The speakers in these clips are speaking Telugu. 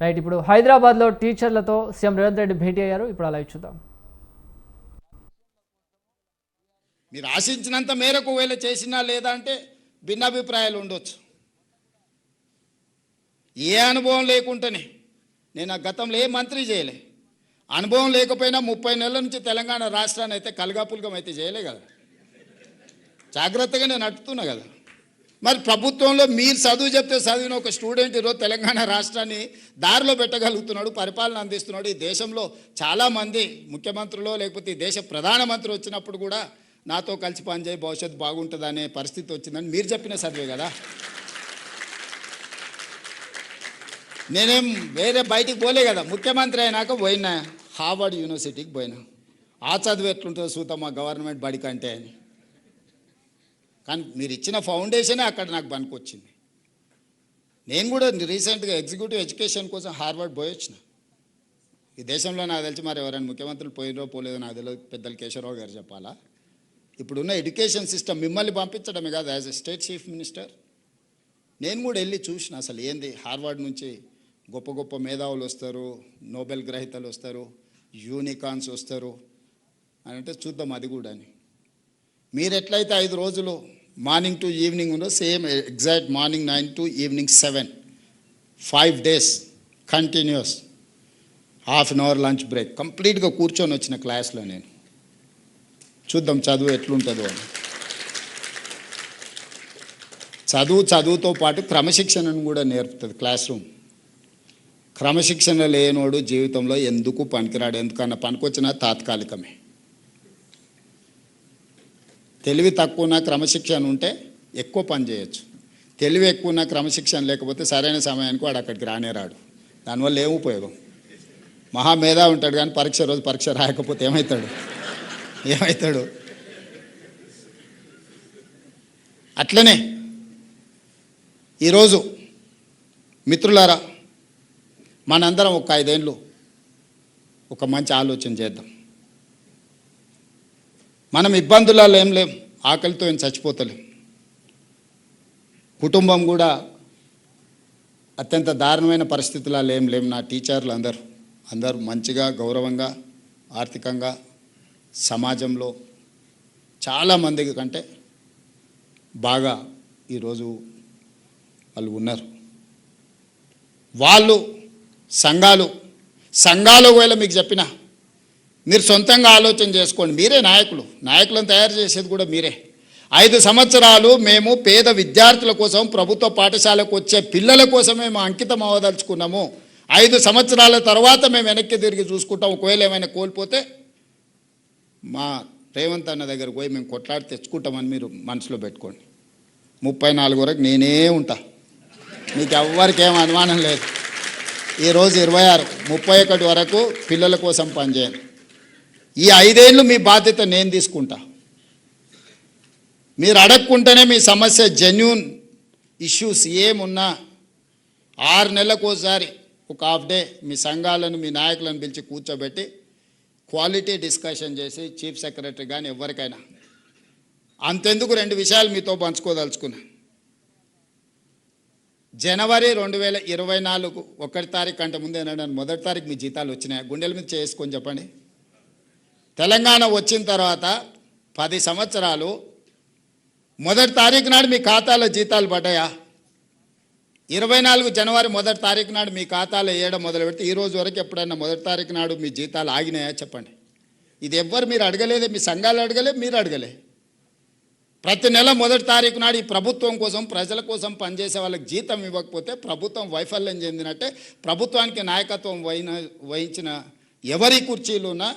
రైట్, ఇప్పుడు హైదరాబాద్లో టీచర్లతో సీఎం రేవంత్ రెడ్డి భేటీ అయ్యారు. ఇప్పుడు అలా చూద్దాం. మీరు ఆశించినంత మేరకు వేళ చేసినా లేదా అంటే భిన్నాభిప్రాయాలు ఉండొచ్చు. ఏ అనుభవం లేకుంటేనే నేను ఆ గతంలో ఏ మంత్రి చేయలే. అనుభవం లేకపోయినా 30 నెలల నుంచి తెలంగాణ రాష్ట్రాన్ని అయితే కలగాపులగం అయితే చేయలే కదా, జాగ్రత్తగా నేను నడుపుతున్నా కదా. మరి ప్రభుత్వంలో మీరు చదువు చెప్తే చదివిన ఒక స్టూడెంట్ ఈరోజు తెలంగాణ రాష్ట్రాన్ని దారిలో పెట్టగలుగుతున్నాడు, పరిపాలన అందిస్తున్నాడు. ఈ దేశంలో చాలామంది ముఖ్యమంత్రులు లేకపోతే ఈ దేశ ప్రధానమంత్రి వచ్చినప్పుడు కూడా నాతో కలిసి పనిచేయి భవిష్యత్తు బాగుంటుంది అనే పరిస్థితి వచ్చిందని మీరు చెప్పిన చదివే కదా. నేనేం వేరే బయటికి పోలే కదా. ముఖ్యమంత్రి అయినాక పోయినా హార్వర్డ్ యూనివర్సిటీకి పోయినా. ఆ చదువు ఎట్లుంటుందో చూద్దాం మా గవర్నమెంట్ బడి కంటే అని. కానీ మీరు ఇచ్చిన ఫౌండేషనే అక్కడ నాకు పనికొచ్చింది. నేను కూడా రీసెంట్గా ఎగ్జిక్యూటివ్ ఎడ్యుకేషన్ కోసం హార్వర్డ్ పోయి వచ్చిన. ఈ దేశంలో నాకు తెలిసి మరి ఎవరైనా ముఖ్యమంత్రులు పోయినో పోలేదో నాకు తెలియదు, పెద్దలు కేశవరావు గారు చెప్పాలా. ఇప్పుడున్న ఎడ్యుకేషన్ సిస్టమ్ మిమ్మల్ని పంపించడమే కాదు, as a state chief minister నేను కూడా వెళ్ళి చూసిన అసలు ఏంది. హార్వర్డ్ నుంచి గొప్ప గొప్ప మేధావులు వస్తారు, నోబెల్ గ్రహీతలు వస్తారు, యూనికాన్స్ వస్తారు అని అంటే చూద్దాం అది కూడా అని. మీరు ఎట్లయితే 5 రోజులు మార్నింగ్ టు ఈవినింగ్ ఉందో same exact morning 9 to evening 7 5 days continuous, ½ an hour lunch break, కంప్లీట్గా కూర్చొని వచ్చిన క్లాస్లో నేను. చూద్దాం చదువు ఎట్లుంటుందో అని. చదువుతో పాటు క్రమశిక్షణను కూడా నేర్పుతుంది క్లాస్ రూమ్. క్రమశిక్షణ లేనోడు జీవితంలో ఎందుకు పనికిరాడు, ఎందుకన్నా పనికొచ్చినా తాత్కాలికమే. తెలివి తక్కువ క్రమశిక్షణ ఉంటే ఎక్కువ పని చేయొచ్చు. తెలివి ఎక్కువ క్రమశిక్షణ లేకపోతే సరైన సమయానికి వాడు అక్కడికి రానే రాడు. దానివల్ల ఏం ఉపయోగం. మహామేధా ఉంటాడు కానీ పరీక్ష రోజు పరీక్ష రాయకపోతే ఏమవుతాడు. అట్లనే ఈరోజు మిత్రులారా మనందరం ఒక 5 ఏళ్ళు ఒక మంచి ఆలోచన చేద్దాం. మనం ఇబ్బందులలో ఏం లేం, ఆకలితో ఏం చచ్చిపోతలేం. కుటుంబం కూడా అత్యంత దారుణమైన పరిస్థితులలో ఏం లేం. నా టీచర్లు అందరూ మంచిగా గౌరవంగా ఆర్థికంగా సమాజంలో చాలామంది కంటే బాగా ఈరోజు వాళ్ళు ఉన్నారు. వాళ్ళు సంఘాలు వేళ మీకు చెప్పిన మీరు సొంతంగా ఆలోచన చేసుకోండి. మీరే నాయకులను తయారు చేసేది కూడా మీరే. 5 సంవత్సరాలు మేము పేద విద్యార్థుల కోసం ప్రభుత్వ పాఠశాలకు వచ్చే పిల్లల కోసమే మేము అంకితం అవ్వదలుచుకున్నాము. 5 సంవత్సరాల తర్వాత మేము వెనక్కి తిరిగి చూసుకుంటాం. ఒకవేళ ఏమైనా కోల్పోతే మా రేవంత్ అన్న దగ్గరకు పోయి మేము కొట్లాడి తెచ్చుకుంటామని మీరు మనసులో పెట్టుకోండి. 34 వరకు నేనే ఉంటా, మీకు ఎవ్వరికి ఏం అనుమానం లేదు. ఈరోజు 26, 31 వరకు పిల్లల కోసం పనిచేయండి. ఈ 5 ఏళ్ళు మీ బాధ్యత నేను తీసుకుంటా. మీరు అడగకుంటేనే మీ సమస్య జెన్యూన్ ఇష్యూస్ ఏమున్నా 6 నెలలకు ఒకసారి ఒక హాఫ్ డే మీ సంఘాలను మీ నాయకులను పిలిచి కూర్చోబెట్టి క్వాలిటీ డిస్కషన్ చేసి చీఫ్ సెక్రటరీ కానీ ఎవరికైనా అంతెందుకు 2 విషయాలు మీతో పంచుకోదలుచుకున్నా. జనవరి 2024 1 తారీఖు కంటే ముందే నన్ను 1వ తారీఖు మీ జీతాలు వచ్చినాయి. గుండెల మీద చేసుకొని చెప్పండి. తెలంగాణ వచ్చిన తర్వాత 10 సంవత్సరాలు 1వ తారీఖు నాడు మీ ఖాతాలో జీతాలు పడ్డాయా? 24 జనవరి 1వ తారీఖు నాడు మీ ఖాతాలో వేయడం మొదలు పెడితే ఈ రోజు వరకు ఎప్పుడైనా 1వ తారీఖు నాడు మీ జీతాలు ఆగినాయా చెప్పండి. ఇది ఎవ్వరు మీరు అడగలేదే, మీ సంఘాలు అడగలే, మీరు అడగలే. ప్రతి నెల 1వ తారీఖు నాడు ఈ ప్రభుత్వం కోసం ప్రజల కోసం పనిచేసే వాళ్ళకి జీతం ఇవ్వకపోతే ప్రభుత్వం వైఫల్యం చెందినట్టే. ప్రభుత్వానికి నాయకత్వం వహించిన ఎవరి కుర్చీలున్నా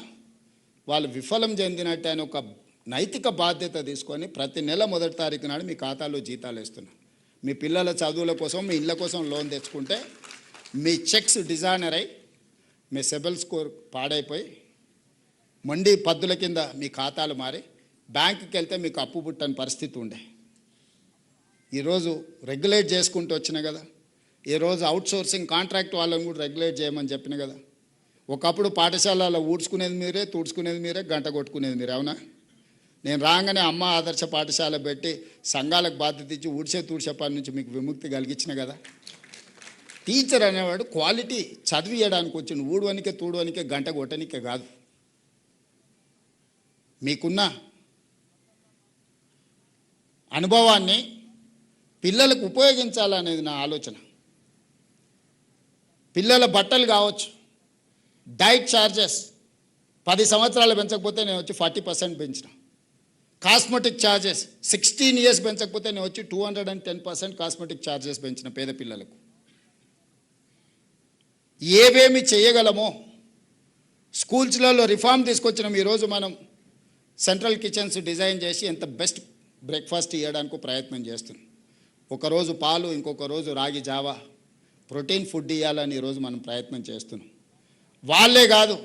వాళ్ళు విఫలం చెందినట్టే అని ఒక నైతిక బాధ్యత తీసుకొని ప్రతి నెల 1వ తారీఖు నాడు మీ ఖాతాలో జీతాలు వేస్తున్నారు. మీ పిల్లల చదువుల కోసం మీ ఇళ్ళ కోసం లోన్ తెచ్చుకుంటే మీ చెక్స్ డిజాయినర్ అయి మీ సిబిల్ స్కోర్ పాడైపోయి మండి పద్దుల కింద మీ ఖాతాలు మారి బ్యాంకుకి వెళ్తే మీకు అప్పు పుట్టని పరిస్థితి ఉండే. ఈరోజు రెగ్యులేట్ చేసుకుంటూ వచ్చిన కదా. ఈరోజు అవుట్సోర్సింగ్ కాంట్రాక్ట్ వాళ్ళని కూడా రెగ్యులేట్ చేయమని చెప్పిన కదా. ఒకప్పుడు పాఠశాలలో ఊడ్చుకునేది మీరే, తుడుచుకునేది మీరే, గంట కొట్టుకునేది మీరే. అవునా? నేను రాగానే అమ్మ ఆదర్శ పాఠశాల పెట్టి సంఘాలకు బాధ్యత ఇచ్చి ఊడ్చే తుడిచే పని నుంచి మీకు విముక్తి కలిగించిన కదా. టీచర్ అనేవాడు క్వాలిటీ చదివియడానికి వచ్చిన ఊడవనికే తూడవనికే గంట కొట్టనికే కాదు. మీకున్న అనుభవాన్ని పిల్లలకు ఉపయోగించాలనేది నా ఆలోచన. పిల్లల బట్టలు కావచ్చు, డైట్ ఛార్జెస్ 10 సంవత్సరాలు పెంచకపోతే నేను వచ్చి 40% పెంచిన. కాస్మెటిక్ ఛార్జెస్ 16 ఇయర్స్ పెంచకపోతే నేను వచ్చి 210% కాస్మెటిక్ ఛార్జెస్ పెంచిన పేద పిల్లలకు. ఏవేమి చేయగలమో స్కూల్స్లలో రిఫార్మ్ తీసుకొచ్చినాం. ఈరోజు మనం సెంట్రల్ కిచెన్స్ డిజైన్ చేసి ఎంత బెస్ట్ బ్రేక్ఫాస్ట్ ఇవ్వడానికి ప్రయత్నం చేస్తున్నాం. ఒకరోజు పాలు, ఇంకొక రోజు రాగి జావా, ప్రోటీన్ ఫుడ్ ఇవ్వాలని ఈరోజు మనం ప్రయత్నం చేస్తున్నాం. వాళ్ళే కాదు,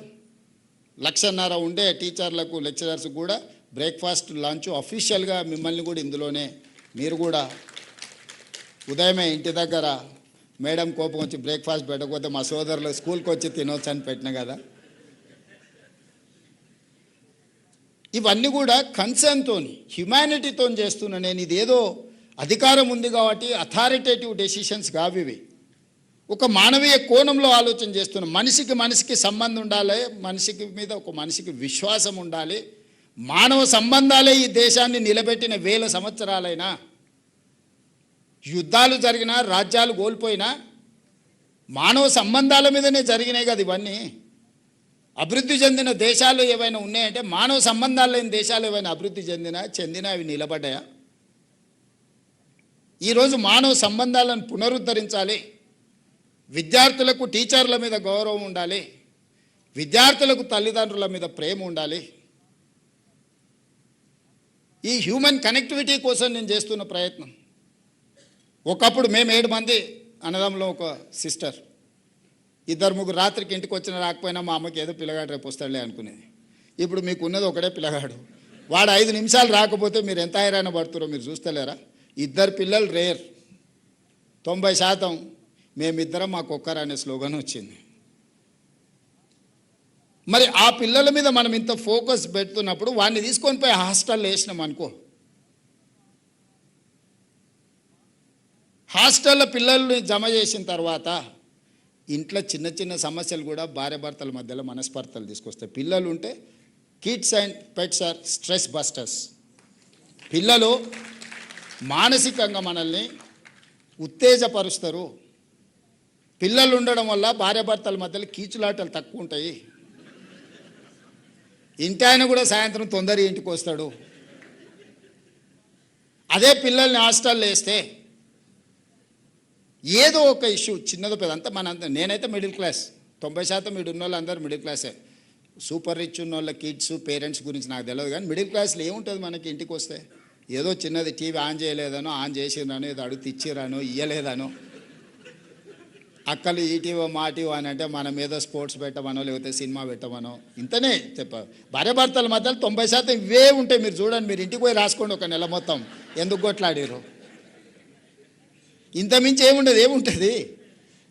1,50,000 ఉండే టీచర్లకు, లెక్చరర్స్ కూడా బ్రేక్ఫాస్ట్, లంచ్ అఫీషియల్గా మిమ్మల్ని కూడా ఇందులోనే మీరు కూడా ఉదయమే ఇంటి దగ్గర మేడం కోపం వచ్చి బ్రేక్ఫాస్ట్ పెట్టకపోతే మా సోదరులు స్కూల్కి వచ్చి తినొచ్చు అని పెట్టిన కదా. ఇవన్నీ కూడా కన్సర్న్తో, హ్యుమానిటీతో చేస్తున్నా నేను. ఇదేదో అధికారం ఉంది కాబట్టి అథారిటేటివ్ డెసిషన్స్ కావివి. ఒక మానవీయ కోణంలో ఆలోచన చేస్తున్నాం. మనిషికి సంబంధం ఉండాలి, మనిషికి మీద ఒక మనిషికి విశ్వాసం ఉండాలి. మానవ సంబంధాలే ఈ దేశాన్ని నిలబెట్టిన 1000 సంవత్సరాలైనా. యుద్ధాలు జరిగినా, రాజ్యాలు కోల్పోయినా మానవ సంబంధాల మీదనే జరిగినాయి కదా ఇవన్నీ. అభివృద్ధి చెందిన దేశాలు ఏవైనా ఉన్నాయంటే, మానవ సంబంధాలు లేని దేశాలు ఏవైనా అభివృద్ధి చెందినా అవి నిలబడ్డాయా? ఈరోజు మానవ సంబంధాలను పునరుద్ధరించాలి. విద్యార్థులకు టీచర్ల మీద గౌరవం ఉండాలి, విద్యార్థులకు తల్లిదండ్రుల మీద ప్రేమ ఉండాలి. ఈ హ్యూమన్ కనెక్టివిటీ కోసం నేను చేస్తున్న ప్రయత్నం. ఒకప్పుడు మేము 7 మంది అన్నదమ్ములో ఒక సిస్టర్, 2-3 రాత్రికి ఇంటికి వచ్చిన రాకపోయినా మా అమ్మకి ఏదో పిల్లగాడు రేపు వస్తాడులే అనుకునేది. ఇప్పుడు మీకు ఉన్నది ఒకడే పిల్లగాడు. వాడు 5 నిమిషాలు రాకపోతే మీరు ఎంత హైరాణ పడుతారో మీరు చూస్తలేరా? 2 పిల్లలు రేర్. 90% మేమిద్దరం మాకొక్కరు అనే స్లోగన్ వచ్చింది. మరి ఆ పిల్లల మీద మనం ఇంత ఫోకస్ పెడుతున్నప్పుడు వాడిని తీసుకొని పోయి హాస్టల్లో వేసినాం అనుకో, హాస్టల్లో పిల్లల్ని జమ చేసిన తర్వాత ఇంట్లో చిన్న చిన్న సమస్యలు కూడా భార్యాభర్తల మధ్యలో మనస్పర్ధలు తీసుకొస్తాయి. పిల్లలు ఉంటే kids and pets are stress busters. పిల్లలు మానసికంగా మనల్ని ఉత్తేజపరుస్తారు. పిల్లలు ఉండడం వల్ల భార్యాభర్తల మధ్యలో కీచులాటలు తక్కువ ఉంటాయి. ఇంటి ఆయన కూడా సాయంత్రం తొందరగా ఇంటికి వస్తాడు. అదే పిల్లల్ని హాస్టల్లో వేస్తే ఏదో ఒక ఇష్యూ చిన్నదో పెద్ద అంతా నేనైతే మిడిల్ క్లాస్, 90% మీరు ఉన్న వాళ్ళు అందరూ మిడిల్ క్లాసే. సూపర్ రిచ్ ఉన్న వాళ్ళ కిడ్స్ పేరెంట్స్ గురించి నాకు తెలియదు, కానీ మిడిల్ క్లాస్లో ఏముంటుంది మనకి? ఇంటికి వస్తే ఏదో చిన్నది టీవీ ఆన్ చేయలేదనో, ఆన్ చేసిరానో, ఏదో అడుగు తెచ్చిరానో, ఇయ్యలేదనో, అక్కలు ఈటీవో మాటీవో అని అంటే మనం ఏదో స్పోర్ట్స్ పెట్టమనో లేకపోతే సినిమా పెట్టమనో, ఇంతనే చెప్పారు. భార్యాభర్తల మధ్యలో 90% ఇవే ఉంటాయి. మీరు చూడండి, మీరు ఇంటికి పోయి రాసుకోండి ఒక నెల మొత్తం ఎందుకు కొట్లాడారు. ఇంతమించి ఏముంటుంది?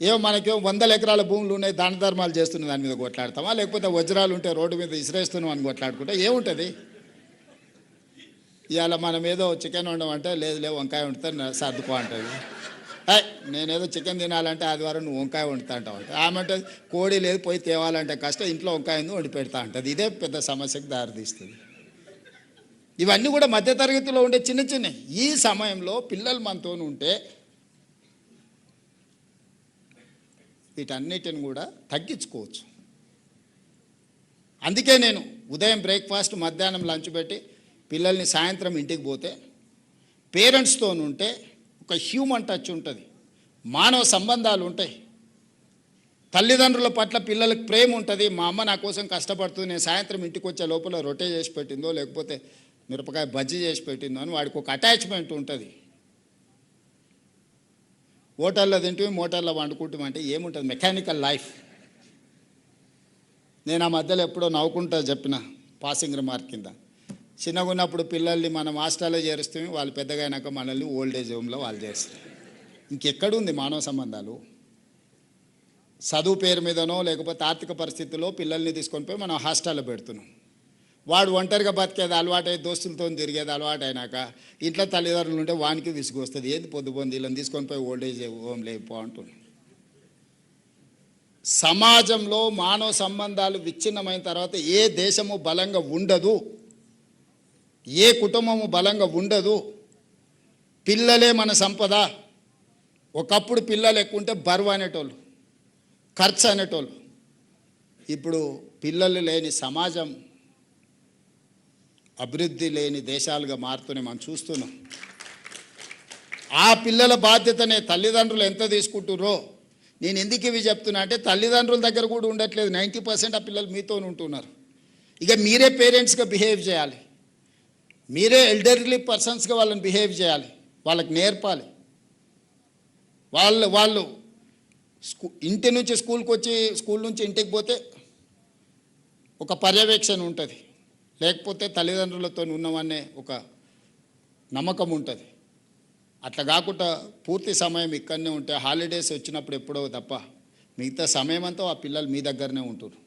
ఏమో మనకేమో 100 ఎకరాల భూములు ఉన్నాయి, దాన ధర్మాలు చేస్తున్న దాని మీద కొట్లాడతామా, లేకపోతే వజ్రాలు ఉంటే రోడ్డు మీద ఇసిరేస్తున్నాం అని కొట్లాడుకుంటే ఏముంటుంది? ఇవాళ మనం ఏదో చికెన్ వండమంటే లేదు వంకాయ వండుతా సర్దుకో అంటుంది. నేనేదో చికెన్ తినాలంటే ఆదివారం నువ్వు వంకాయ వండుతా అంటావు అంటే, ఆమె కోడి లేదు పోయి తేవాలంటే కష్టం, ఇంట్లో వంకాయ వండి పెడతా అంటుంది. ఇదే పెద్ద సమస్యకు దారితీస్తుంది. ఇవన్నీ కూడా మధ్యతరగతిలో ఉండే చిన్న ఈ సమయంలో పిల్లలు మనతో ఉంటే వీటన్నిటిని కూడా తగ్గించుకోవచ్చు. అందుకే నేను ఉదయం బ్రేక్ఫాస్ట్, మధ్యాహ్నం లంచ్ పెట్టి పిల్లల్ని సాయంత్రం ఇంటికి పోతే పేరెంట్స్తో ఉంటే ఒక హ్యూమన్ టచ్ ఉంటుంది, మానవ సంబంధాలు ఉంటాయి. తల్లిదండ్రుల పట్ల పిల్లలకు ప్రేమ ఉంటుంది. మా అమ్మ నా కోసం కష్టపడుతుంది, నేను సాయంత్రం ఇంటికి వచ్చే లోపల రొట్టె చేసి పెట్టిందో లేకపోతే మిరపకాయ బజ్జీ చేసి పెట్టిందో అని వాడికి ఒక అటాచ్మెంట్ ఉంటుంది. హోటల్లో తింటే మోటార్లో వండుకుంటామంటే ఏముంటుంది? Mechanical life. నేను ఆ మధ్యలో ఎప్పుడో నవ్వుకుంటా చెప్పిన పాసింగ్ రిమార్క్ కింద, చిన్నగా ఉన్నప్పుడు పిల్లల్ని మనం హాస్టల్లో చేరుస్తే వాళ్ళు పెద్దగా అయినాక మనల్ని ఓల్డ్ ఏజ్ హోమ్లో వాళ్ళు చేస్తారు. ఇంకెక్కడుంది మానవ సంబంధాలు? చదువు పేరు మీదనో లేకపోతే ఆర్థిక పరిస్థితుల్లో పిల్లల్ని తీసుకొని పోయి మనం హాస్టల్లో పెడుతున్నాం. వాడు ఒంటరిగా బతికేది అలవాటై దోస్తులతో తిరిగేది అలవాటు అయినాక ఇంట్లో తల్లిదండ్రులు ఉంటే వానికి విసుగు వస్తుంది. ఏది పొద్దుపోంది వీళ్ళని తీసుకొని పోయి ఓల్డ్ ఏజ్ హోమ్ లేపో అంటున్నాం. సమాజంలో మానవ సంబంధాలు విచ్ఛిన్నమైన తర్వాత ఏ దేశము బలంగా ఉండదు, ఏ కుటుంబము బలంగా ఉండదు. పిల్లలే మన సంపద. ఒకప్పుడు పిల్లలు ఎక్కువ ఉంటే బరువు అనేటోళ్ళు, ఖర్చు అనేటోళ్ళు. ఇప్పుడు పిల్లలు లేని సమాజం అభివృద్ధి లేని దేశాలుగా మారుతూనే మనం చూస్తున్నాం. ఆ పిల్లల బాధ్యతనే తల్లిదండ్రులు ఎంత తీసుకుంటుర్రో, నేను ఎందుకు ఇవి చెప్తున్నా అంటే తల్లిదండ్రుల దగ్గర కూడా ఉండట్లేదు. 90% ఆ పిల్లలు మీతో ఉంటున్నారు. ఇక మీరే పేరెంట్స్గా బిహేవ్ చేయాలి, మీరే ఎల్డర్లీ పర్సన్స్గా వాళ్ళని బిహేవ్ చేయాలి, వాళ్ళకి నేర్పాలి. వాళ్ళు ఇంటి నుంచి స్కూల్కి వచ్చి స్కూల్ నుంచి ఇంటికి పోతే ఒక పర్యవేక్షణ ఉంటుంది, లేకపోతే తల్లిదండ్రులతో ఉన్నవన్నీ ఒక నమ్మకం ఉంటుంది. అట్లా కాకుండా పూర్తి సమయం ఇక్కడనే ఉంటే హాలిడేస్ వచ్చినప్పుడు ఎప్పుడో తప్ప మిగతా సమయం అంతా ఆ పిల్లలు మీ దగ్గరనే ఉంటారు.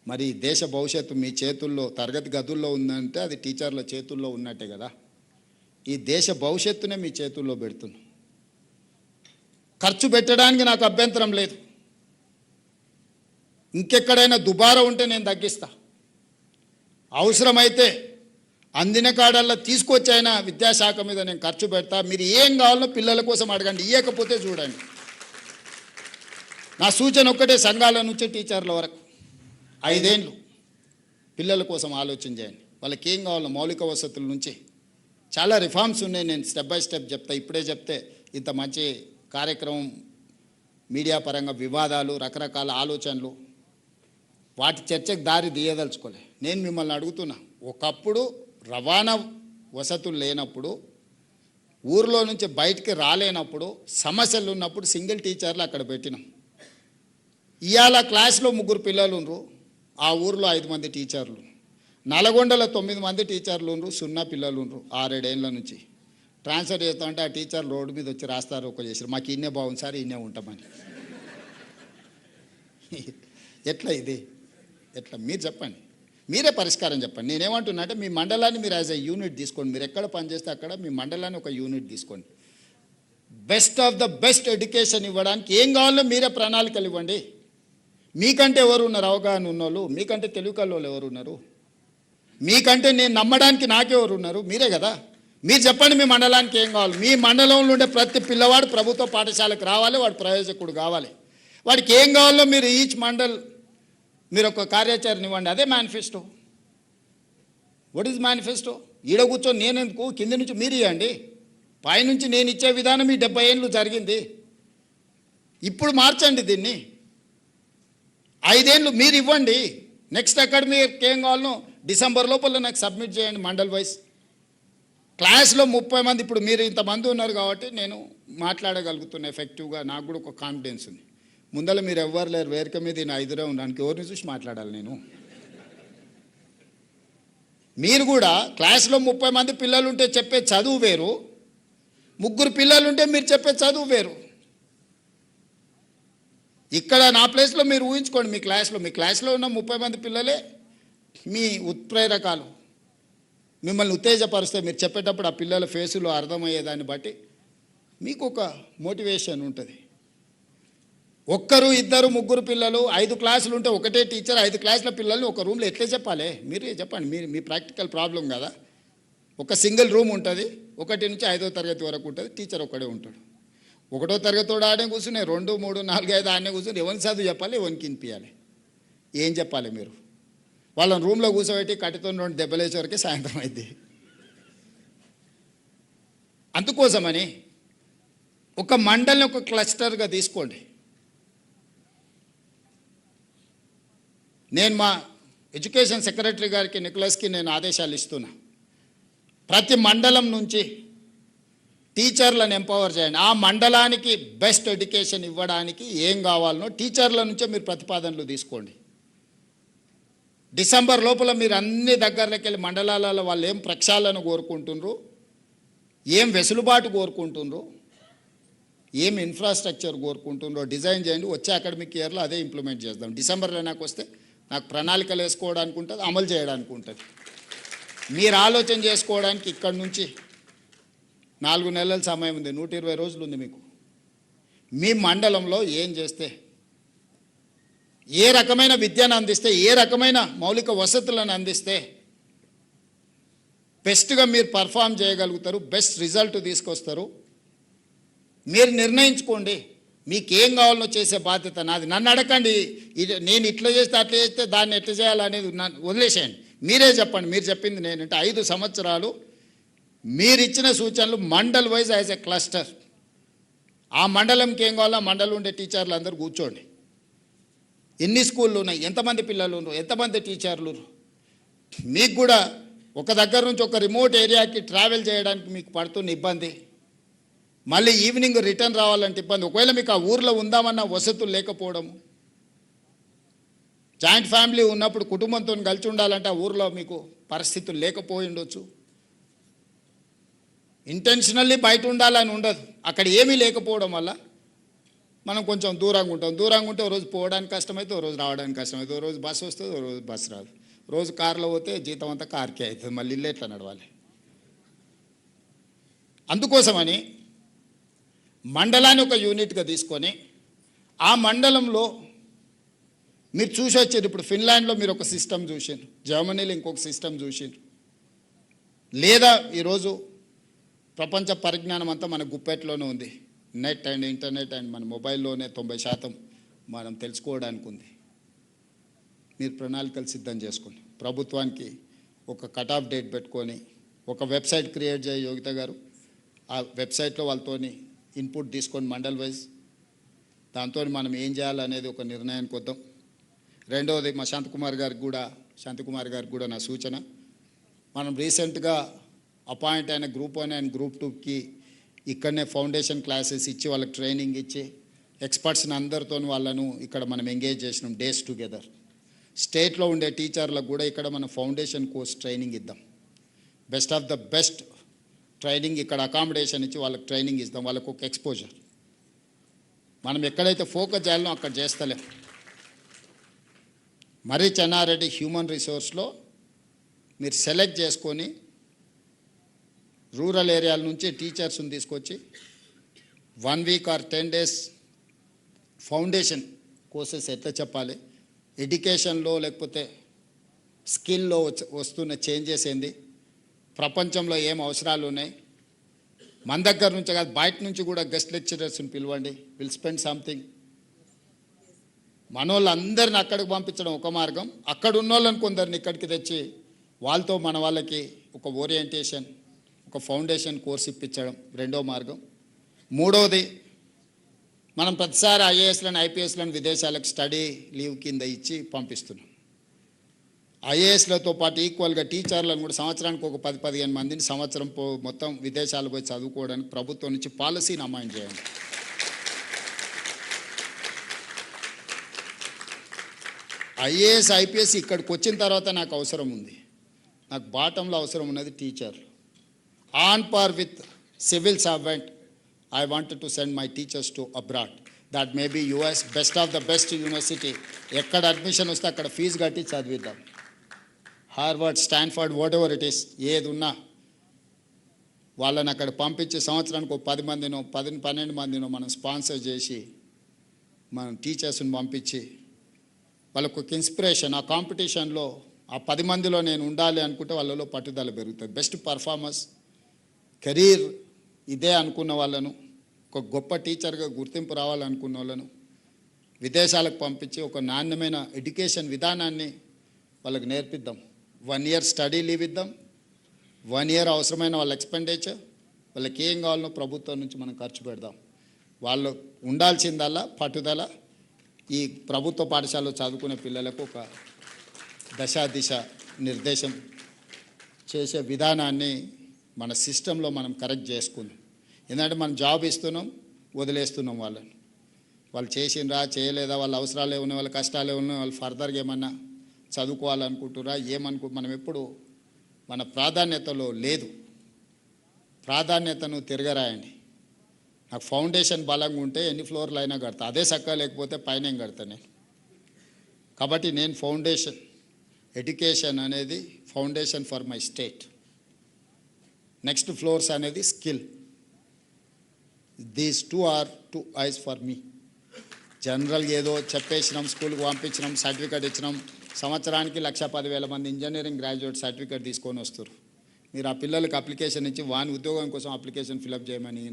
మరి దేశ భవిష్యత్తు మీ చేతుల్లో, తరగతి గదుల్లో ఉందంటే అది టీచర్ల చేతుల్లో ఉన్నట్టే కదా. ఈ దేశ భవిష్యత్తునే మీ చేతుల్లో పెడుతున్నాం. ఖర్చు పెట్టడానికి నాకు అభ్యంతరం లేదు. ఇంకెక్కడైనా దుబారా ఉంటే నేను తగ్గిస్తా. అవసరమైతే అందిన కాడల్లా తీసుకొచ్చైనా విద్యాశాఖ మీద నేను ఖర్చు పెడతా. మీరు ఏం కావాలో పిల్లల కోసం అడగండి, ఇవ్వకపోతే చూడండి. నా సూచన ఒక్కటే, సంఘాల నుంచి టీచర్ల వరకు 5 ఏళ్ళు పిల్లల కోసం ఆలోచన చేయండి. వాళ్ళకి ఏం కావాలో మౌలిక వసతుల నుంచి చాలా రిఫార్మ్స్ ఉన్నాయి. నేను స్టెప్ బై స్టెప్ చెప్తా. ఇప్పుడే చెప్తే ఇంత మంచి కార్యక్రమం, మీడియా పరంగా వివాదాలు, రకరకాల ఆలోచనలు, వాటి చర్చకు దారి తీయదలుచుకోలే. నేను మిమ్మల్ని అడుగుతున్నా, ఒకప్పుడు రవాణా వసతులు లేనప్పుడు, ఊర్లో నుంచి బయటికి రాలేనప్పుడు, సమస్యలు ఉన్నప్పుడు సింగిల్ టీచర్లు అక్కడ పెట్టినాం. ఇవాళ క్లాస్లో 3 పిల్లలు ఉన్నారు, ఆ ఊర్లో 5 మంది టీచర్లు. నల్గొండలో 9 మంది టీచర్లు ఉన్నారు, 0 పిల్లలు ఉన్నారు 6-7 ఏళ్ళ నుంచి. ట్రాన్స్ఫర్ చేస్తా అంటే ఆ టీచర్ రోడ్డు మీద వచ్చి రాస్తారు, ఒక చేశారు, మాకు ఇన్నే బాగుంది సార్, ఇన్నే ఉంటామని. ఎట్లా ఇది? ఎట్లా మీరు చెప్పండి, మీరే పరిష్కారం చెప్పండి. నేనేమంటున్నా అంటే మీ మండలాన్ని మీరు యాజ్ ఎ యూనిట్ తీసుకోండి. మీరు ఎక్కడ పనిచేస్తే అక్కడ మీ మండలాన్ని ఒక యూనిట్ తీసుకోండి. Best of the best education ఇవ్వడానికి ఏం కావాలో మీరే ప్రణాళికలు ఇవ్వండి. మీకంటే ఎవరు ఉన్నారు అవగాహన ఉన్నోళ్ళు? మీకంటే తెలుగుకల్లోళ్ళు ఎవరు ఉన్నారు? మీకంటే నేను నమ్మడానికి నాకెవరు ఉన్నారు? మీరే కదా. మీరు చెప్పండి మీ మండలానికి ఏం కావాలి. మీ మండలంలో ఉండే ప్రతి పిల్లవాడు ప్రభుత్వ పాఠశాలకు రావాలి, వాడు ప్రయోజకుడు కావాలి. వాడికి ఏం కావాలో మీరు ఈచ్ మండల్ మీరు ఒక కార్యాచరణ ఇవ్వండి. అదే మేనిఫెస్టో. What is manifesto? ఈడ కూర్చొని నేను ఎందుకు, కింది నుంచి మీరు ఇవ్వండి. పైనుంచి నేను ఇచ్చే విధానం ఈ 70 ఏళ్ళు జరిగింది. ఇప్పుడు మార్చండి దీన్ని. 5 ఏళ్ళు మీరు ఇవ్వండి. నెక్స్ట్ అకాడమీకి ఏం కావాలనో డిసెంబర్ లోపల నాకు సబ్మిట్ చేయండి మండల్ వైజ్. క్లాస్లో 30 మంది, ఇప్పుడు మీరు ఇంతమంది ఉన్నారు కాబట్టి నేను మాట్లాడగలుగుతున్నా ఎఫెక్టివ్గా. నాకు కూడా ఒక కాన్ఫిడెన్స్ ఉంది. ముందర మీరు ఎవ్వరు లేరు, వేదిక మీద నేను 5రే ఉండడానికి ఎవరిని చూసి మాట్లాడాలి నేను? మీరు కూడా క్లాస్లో 30 మంది పిల్లలు ఉంటే చెప్పే చదువు వేరు, 3 పిల్లలు ఉంటే మీరు చెప్పే చదువు వేరు. ఇక్కడ నా ప్లేస్లో మీరు ఊహించుకోండి, మీ క్లాస్లో ఉన్న 30 మంది పిల్లలే మీ ఉత్ప్రేరకాలు. మిమ్మల్ని ఉత్తేజపరిస్తే మీరు చెప్పేటప్పుడు ఆ పిల్లల ఫేసులో అర్థమయ్యేదాన్ని బట్టి మీకు ఒక మోటివేషన్ ఉంటుంది. 1, 2, 3 పిల్లలు 5 క్లాసులు ఉంటే ఒకటే టీచర్ 5 క్లాసుల పిల్లల్ని ఒక రూమ్లో ఎట్లా చెప్పాలి? మీరే చెప్పండి. మీ ప్రాక్టికల్ ప్రాబ్లం కదా. ఒక సింగిల్ రూమ్ ఉంటుంది, 1 నుంచి 5వ తరగతి వరకు ఉంటుంది, టీచర్ ఒక్కడే ఉంటాడు. 1వ తరగతి ఆడే కూర్చునే, 2, 3, 4, 5 ఆడనే కూర్చుని ఎవరికి చదువు చెప్పాలి, ఎవరికి వినిపించాలి? ఏం చెప్పాలి మీరు? వాళ్ళని రూమ్లో కూర్చోబెట్టి కట్టితో 2 దెబ్బలేసే వరకే సాయంత్రం అయింది. అందుకోసమని ఒక మండలిని ఒక క్లస్టర్గా తీసుకోండి. నేను మా ఎడ్యుకేషన్ సెక్రటరీ గారికి నికోలస్కి నేను ఆదేశాలు ఇస్తున్నా. ప్రతి మండలం నుంచి టీచర్లను ఎంపవర్ చేయండి. ఆ మండలానికి బెస్ట్ ఎడ్యుకేషన్ ఇవ్వడానికి ఏం కావాలనో టీచర్ల నుంచే మీరు ప్రతిపాదనలు తీసుకోండి. డిసెంబర్ లోపల మీరు అన్ని దగ్గరలోకి వెళ్ళి మండలాలలో వాళ్ళు ఏం ప్రక్షాళన కోరుకుంటున్నారు, ఏం వెసులుబాటు కోరుకుంటున్నారు, ఏం ఇన్ఫ్రాస్ట్రక్చర్ కోరుకుంటున్నారో డిజైన్ చేయండి. వచ్చే అకాడమిక్ ఇయర్లో అదే ఇంప్లిమెంట్ చేద్దాం. డిసెంబర్లో నాకు వస్తే నాకు ప్రణాళికలు వేసుకోవడానికి ఉంటుంది, అమలు చేయడానికి ఉంటుంది. మీరు ఆలోచన చేసుకోవడానికి ఇక్కడి నుంచి 4 నెలల సమయం ఉంది, 120 రోజులు ఉంది మీకు. మీ మండలంలో ఏం చేస్తే ఏ రకమైన విద్యను అందిస్తే, ఏ రకమైన మౌలిక వసతులను అందిస్తే బెస్ట్గా మీరు పర్ఫామ్ చేయగలుగుతారు, బెస్ట్ రిజల్ట్ తీసుకొస్తారు. మీరు నిర్ణయించుకోండి. మీకేం కావాలో చేసే బాధ్యత నాది. నన్ను అడగండి, నేను ఇట్లా చేస్తే అట్లా చేస్తే దాన్ని ఎట్లా చేయాలనేది వదిలేసేయండి. మీరే చెప్పండి. మీరు చెప్పింది నేనంటే 5 సంవత్సరాలు మీరు ఇచ్చిన సూచనలు mandal wise as a cluster, ఆ మండలంకి ఏం కావాలో మండలం ఉండే టీచర్లు అందరూ కూర్చోండి. ఎన్ని స్కూళ్ళు ఉన్నాయి, ఎంతమంది పిల్లలు ఉన్నారు, ఎంతమంది టీచర్లు ఉన్నారు, మీకు కూడా ఒక దగ్గర నుంచి ఒక రిమోట్ ఏరియాకి ట్రావెల్ చేయడానికి మీకు పడుతున్న ఇబ్బంది, మళ్ళీ ఈవినింగ్ రిటర్న్ రావాలంటే ఇబ్బంది, ఒకవేళ మీకు ఆ ఊర్లో ఉందామన్న వసతులు లేకపోవడము, జాయింట్ ఫ్యామిలీ ఉన్నప్పుడు కుటుంబంతో కలిసి ఉండాలంటే ఆ ఊర్లో మీకు పరిస్థితులు లేకపోయి ఉండొచ్చు. ఇంటెన్షనల్లీ బయట ఉండాలని ఉండదు, అక్కడ ఏమీ లేకపోవడం వల్ల మనం కొంచెం దూరంగా ఉంటాం. దూరంగా ఉంటే ఓ రోజు పోవడానికి కష్టమైతే, ఓ రోజు రావడానికి కష్టమైతే, ఓ రోజు బస్సు వస్తుంది, ఓ రోజు బస్సు రాదు. రోజు కారులో పోతే జీతం అంతా కార్కే అవుతుంది, మళ్ళీ ఇల్లు ఎట్లా నడవాలి. అందుకోసమని మండలాన్ని ఒక యూనిట్గా తీసుకొని ఆ మండలంలో మీరు చూసి వచ్చారు. ఇప్పుడు ఫిన్లాండ్లో మీరు ఒక సిస్టమ్ చూసారు, జర్మనీలో ఇంకొక సిస్టమ్ చూసారు. లేదా ఈరోజు ప్రపంచ పరిజ్ఞానం అంతా మన గుప్పెట్లోనే ఉంది. నెట్ అండ్ ఇంటర్నెట్ అండ్ మన మొబైల్లోనే 90% మనం తెలుసుకోవడానికి ఉంది. మీరు ప్రణాళికలు సిద్ధం చేసుకోండి. ప్రభుత్వానికి ఒక కట్ ఆఫ్ డేట్ పెట్టుకొని ఒక వెబ్సైట్ క్రియేట్ చేయ యోగిత గారు. ఆ వెబ్సైట్లో వాళ్ళతోని ఇన్పుట్ తీసుకొని మండల్ వైజ్ దాంతో మనం ఏం చేయాలనేది ఒక నిర్ణయానికి వద్దాం. రెండవది మా శాంతకుమార్ గారికి కూడా నా సూచన, మనం రీసెంట్గా అపాయింట్ అయిన గ్రూప్ 1 అండ్ గ్రూప్ 2కి ఇక్కడనే ఫౌండేషన్ క్లాసెస్ ఇచ్చి వాళ్ళకి ట్రైనింగ్ ఇచ్చి ఎక్స్పర్ట్స్ని అందరితో వాళ్ళను ఇక్కడ మనం ఎంగేజ్ చేసినాం. డేస్ టుగెదర్ స్టేట్లో ఉండే టీచర్లకు కూడా ఇక్కడ మనం ఫౌండేషన్ కోర్స్ ట్రైనింగ్ ఇద్దాం. Best of the best training ఇక్కడ అకామిడేషన్ ఇచ్చి వాళ్ళకి ట్రైనింగ్ ఇస్తాం, వాళ్ళకు ఒక ఎక్స్పోజర్. మనం ఎక్కడైతే ఫోకస్ చేయాలనో అక్కడ చేస్తలేం. మరీ చెన్నారెడ్డి హ్యూమన్ రిసోర్స్లో మీరు సెలెక్ట్ చేసుకొని రూరల్ ఏరియాల నుంచి టీచర్స్ని తీసుకొచ్చి 1 week or 10 days foundation courses ఎట్లా చెప్పాలి, ఎడ్యుకేషన్లో లేకపోతే స్కిల్లో వస్తున్న చేంజెస్ ఏంది, ప్రపంచంలో ఏం అవసరాలు ఉన్నాయి, మన దగ్గర నుంచి కాదు బయట నుంచి కూడా గెస్ట్ లెక్చరర్స్ని పిలవండి. Will spend something. మనోళ్ళందరిని అక్కడికి పంపించడం ఒక మార్గం, అక్కడ ఉన్న వాళ్ళని కొందరిని ఇక్కడికి తెచ్చి వాళ్ళతో మన వాళ్ళకి ఒక ఓరియంటేషన్, ఒక ఫౌండేషన్ కోర్స్ ఇప్పించడం రెండో మార్గం. మూడవది, మనం ప్రతిసారి ఐఏఎస్లను ఐపీఎస్లను విదేశాలకు స్టడీ లీవ్ కింద ఇచ్చి పంపిస్తున్నాం. ఐఏఎస్లతో పాటు ఈక్వల్గా టీచర్లను కూడా సంవత్సరానికి ఒక 10-15 మందిని సంవత్సరం మొత్తం విదేశాలు పోయి చదువుకోవడానికి ప్రభుత్వం నుంచి పాలసీని అమైండ్ చేయండి. ఐఏఎస్ ఐపీఎస్ ఇక్కడికి వచ్చిన తర్వాత నాకు అవసరం ఉంది, నాకు బాటంలో అవసరం ఉన్నది టీచర్లు. On par with civil servant I wanted to send my teachers to abroad. That may be US, best of the best university. ఎక్కడ అడ్మిషన్ వస్తే అక్కడ ఫీజు కట్టి చదివిద్దాం. Harvard, Stanford, whatever it is, ఏది ఉన్నా వాళ్ళని అక్కడ పంపించి సంవత్సరానికి ఒక 10 మందినో 12 మందినో మనం స్పాన్సర్ చేసి మనం టీచర్స్ని పంపించి వాళ్ళకు ఒక ఇన్స్పిరేషన్. ఆ కాంపిటీషన్లో ఆ 10 మందిలో నేను ఉండాలి అనుకుంటే వాళ్ళలో పట్టుదల పెరుగుతుంది. బెస్ట్ పర్ఫార్మర్స్, కెరీర్ ఇదే అనుకున్న వాళ్ళను, ఒక గొప్ప టీచర్గా గుర్తింపు రావాలనుకున్న వాళ్ళను విదేశాలకు పంపించి ఒక నాణ్యమైన ఎడ్యుకేషన్ విధానాన్ని వాళ్ళకి నేర్పిద్దాం. 1 ఇయర్ స్టడీ లీవ్ ఇద్దాం, 1 ఇయర్ అవసరమైన వాళ్ళ ఎక్స్పెండిచర్, వాళ్ళకి ఏం కావాలనో ప్రభుత్వం నుంచి మనం ఖర్చు పెడదాం. వాళ్ళు ఉండాల్సిందల్లా పట్టుదల. ఈ ప్రభుత్వ పాఠశాలలో చదువుకునే పిల్లలకు ఒక దిశ నిర్దేశం చేసే విధానాన్ని మన సిస్టంలో మనం కరెక్ట్ చేసుకుందాం. ఎందుకంటే మనం జాబ్ ఇస్తున్నాం, వదిలేస్తున్నాం వాళ్ళని. వాళ్ళు చేసిండ్రా చేయలేదా, వాళ్ళ అవసరాలు ఏమున్నాయి, వాళ్ళ కష్టాలు ఏమున్నాయి, వాళ్ళు ఫర్దర్గా ఏమన్నా చదువుకోవాలనుకుంటురా మనం ఎప్పుడు మన ప్రాధాన్యతలో లేదు. ప్రాధాన్యతను తిరగరాయండి. నాకు ఫౌండేషన్ బలంగా ఉంటే ఎన్ని ఫ్లోర్లు అయినా కడతా, అదే చక్కగా లేకపోతే పైన ఏం కడతా నేను. కాబట్టి నేను ఫౌండేషన్, ఎడ్యుకేషన్ అనేది foundation for my state. Next floors అనేది skill. These 2 are 2 eyes for me. జనరల్గా ఏదో చెప్పేసినాం, స్కూల్కి పంపించినాం, సర్టిఫికేట్ ఇచ్చినాం, సంవత్సరానికి 1,10,000 మంది ఇంజనీరింగ్ గ్రాడ్యుయేట్ సర్టిఫికేట్ తీసుకొని వస్తారు. మీరు ఆ పిల్లలకి అప్లికేషన్ ఇచ్చి వాని ఉద్యోగం కోసం అప్లికేషన్ ఫిలప్ చేయమని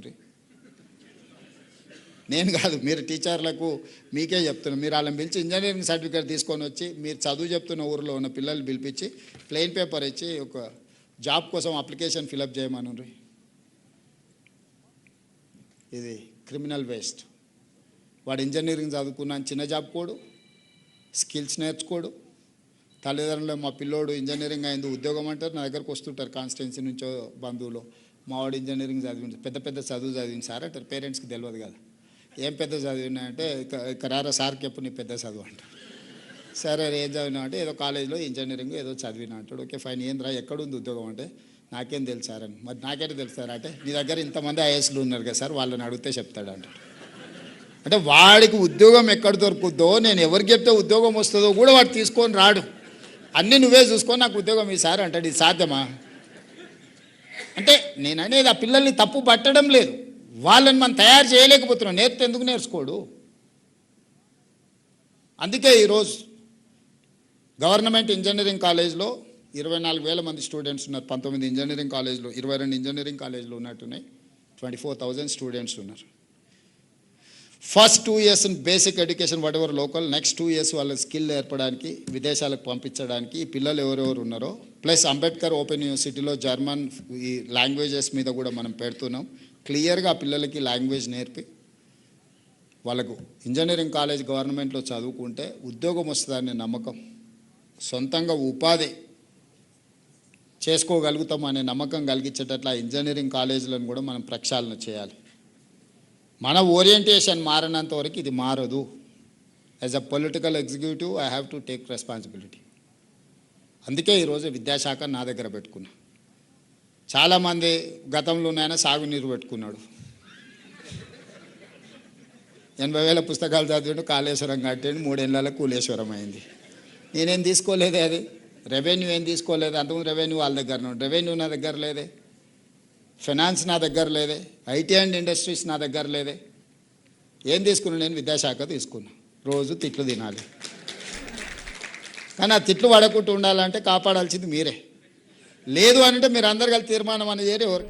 నేను కాదు, మీరు టీచర్లకు మీకే చెప్తున్నాను. మీరు వాళ్ళని పిలిచి ఇంజనీరింగ్ సర్టిఫికేట్ తీసుకొని వచ్చి మీరు చదువు చెప్తున్న ఊరిలో ఉన్న పిల్లలు పిలిపించి ప్లెయిన్ పేపర్ ఇచ్చి ఒక జాబ్ కోసం అప్లికేషన్ ఫిలప్ చేయమని. ఇది క్రిమినల్ వేస్ట్. వాడు ఇంజనీరింగ్ చదువుకున్నాను చిన్న జాబ్ కోడు, స్కిల్స్ నేర్చుకోడు. తల్లిదండ్రులు మా పిల్లోడు ఇంజనీరింగ్ అయింది ఉద్యోగం అంటారు, నా దగ్గరకు వస్తుంటారు కాన్స్టిట్యున్సీ నుంచో బంధువులు, మావాడు ఇంజనీరింగ్ చదివింది, పెద్ద చదువు చదివింది సార్ అంటారు. పేరెంట్స్కి తెలియదు కదా ఏం పెద్ద చదివినా అంటే, ఇక్కడ సార్కి ఎప్పుడు నీ పెద్ద చదువు అంటారు. సరే ఏం చదివినా అంటే ఏదో కాలేజీలో ఇంజనీరింగ్ ఏదో చదివినా అంటాడు. ఓకే ఫైన్, ఏంద్రా ఎక్కడుంది ఉద్యోగం అంటే నాకేం తెలుసు సార్ అని. మరి నాకేంటి తెలుసు సార్ అంటే, నీ దగ్గర ఇంతమంది ఐఏఎస్లు ఉన్నారు కదా సార్, వాళ్ళని అడిగితే చెప్తాడు అంటాడు. అంటే వాడికి ఉద్యోగం ఎక్కడ దొరుకుద్దో, నేను ఎవరికి చెప్తే ఉద్యోగం వస్తుందో కూడా వాడు తీసుకొని రాడు. అన్నీ నువ్వే చూసుకొని నాకు ఉద్యోగం ఈసారి అంటాడు. ఇది సాధ్యమా? అంటే నేను అనేది ఆ పిల్లల్ని తప్పు పట్టడం లేదు, వాళ్ళని మనం తయారు చేయలేకపోతున్నాం. నేర్పితే ఎందుకు నేర్చుకోడు? అందుకే ఈరోజు గవర్నమెంట్ ఇంజనీరింగ్ కాలేజ్లో 24,000 మంది స్టూడెంట్స్ ఉన్నారు. 19 ఇంజనీరింగ్ కాలేజ్లో, 22 ఇంజనీరింగ్ కాలేజ్లో ఉన్నట్టున్నాయి. 24,000 స్టూడెంట్స్ ఉన్నారు. First 2 years in basic education what ever local, next 2 years వాళ్ళ స్కిల్ నేర్పడానికి విదేశాలకు పంపించడానికి ఈ పిల్లలు ఎవరెవరు ఉన్నారో, ప్లస్ అంబేద్కర్ ఓపెన్ యూనివర్సిటీలో జర్మన్ ఈ లాంగ్వేజెస్ మీద కూడా మనం పెడుతున్నాం. క్లియర్గా పిల్లలకి లాంగ్వేజ్ నేర్పి వాళ్ళకు ఇంజనీరింగ్ కాలేజ్ గవర్నమెంట్లో చదువుకుంటే ఉద్యోగం వస్తుందనే నమ్మకం, సొంతంగా ఉపాధి చేసుకోగలుగుతాం అనే నమ్మకం కలిగించేటట్ల ఇంజనీరింగ్ కాలేజీలను కూడా మనం ప్రక్షాళన చేయాలి. మన ఓరియంటేషన్ మారినంత వరకు ఇది మారదు. As a political executive I have to take responsibility. అందుకే ఈరోజు విద్యాశాఖ నా దగ్గర పెట్టుకున్నా. చాలామంది గతంలోనైనా సాగునీరు పెట్టుకున్నాడు, 80,000 పుస్తకాలు చదివాడు, కాళేశ్వరం కట్టాడు, 3 ఏళ్ళలో కూలేశ్వరం అయింది. నేనేం తీసుకోలేదే, అది రెవెన్యూ ఏం తీసుకోలేదు. అంతకుముందు రెవెన్యూ వాళ్ళ దగ్గర ఉన్నాడు, రెవెన్యూ నా దగ్గర లేదే, ఫైనాన్స్ నా దగ్గర లేదే, ఐటీ అండ్ ఇండస్ట్రీస్ నా దగ్గర లేదే. ఏం తీసుకున్నాను నేను? విద్యాశాఖ తీసుకున్నా. రోజు తిట్లు తినాలి, కానీ ఆ తిట్లు పడకుండా ఉండాలంటే కాపాడాల్సింది మీరే. లేదు అంటే మీరు అందరు కలిసి తీర్మానం అనేది ఎవరు